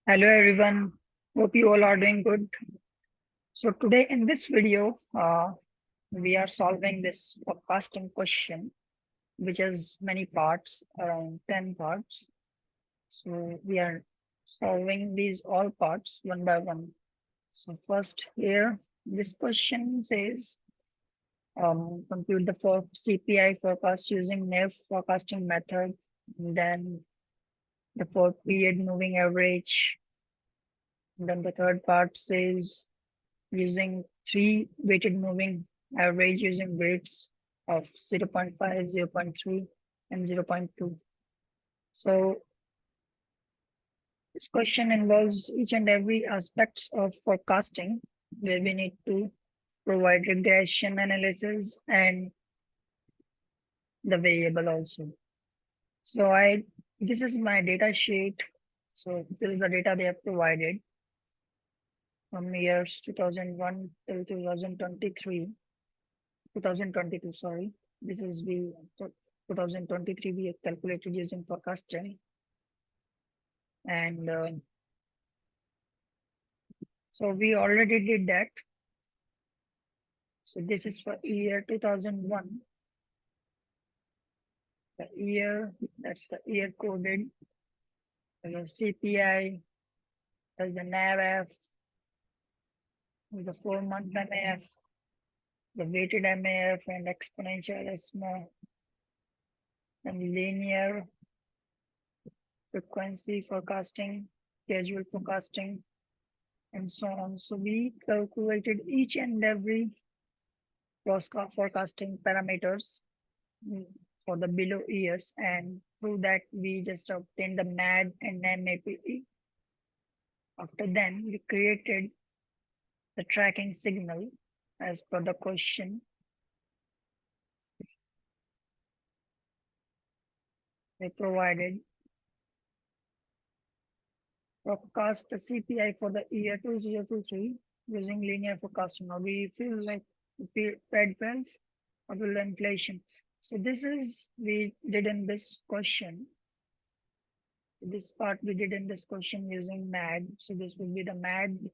Hello everyone, hope you all are doing good. So today in this video, we are solving this forecasting question, which has many parts, around 10 parts. So we are solving these all parts one by one. So first here, this question says, compute the CPI forecast using naïve forecasting method, then the 4-period moving average. Then the third part says using 3 weighted moving average using weights of 0.5, 0.3, and 0.2. So this question involves each and every aspect of forecasting, where we need to provide regression analysis and the variable also. So this is my data sheet. So this is the data they have provided from years 2001 till 2022, sorry. This is 2023 we have calculated using forecasting. And so we already did that. So this is for year 2001. The year, that's the year coded. The CPI, that's the NAVF, the 4-month MAF, the weighted MAF and exponential ESMO, and linear frequency forecasting, casual forecasting, and so on. So we calculated each and every forecasting parameters for the below years, and through that we just obtained the MAD and MAPE. After then, we created the tracking signal as per the question. They provided forecast the CPI for the year 2023 using linear forecasting. Now we feel like Fed funds or will the inflation. So this is we did in this question. This part we did in this question using MAD. So this will be the MAD.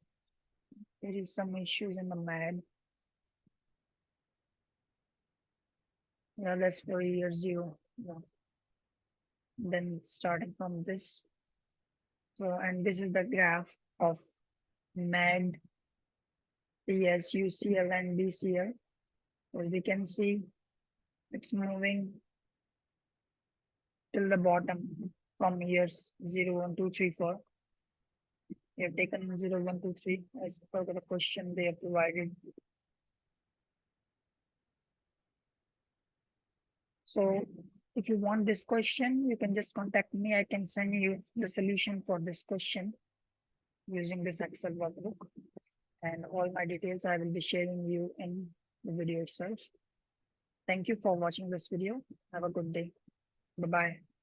There is some issues in the MAD. Yeah, that's for year 0. Yeah. Then starting from this. So, and this is the graph of MAD, PS, UCL, and BCL. As we can see, it's moving till the bottom from years 0, 1, 2, 3, 4. We have taken 0, 1, 2, 3 as per the question they have provided. So if you want this question, you can just contact me. I can send you the solution for this question using this Excel workbook. And all my details I will be sharing you in the video itself. Thank you for watching this video. Have a good day. Bye-bye.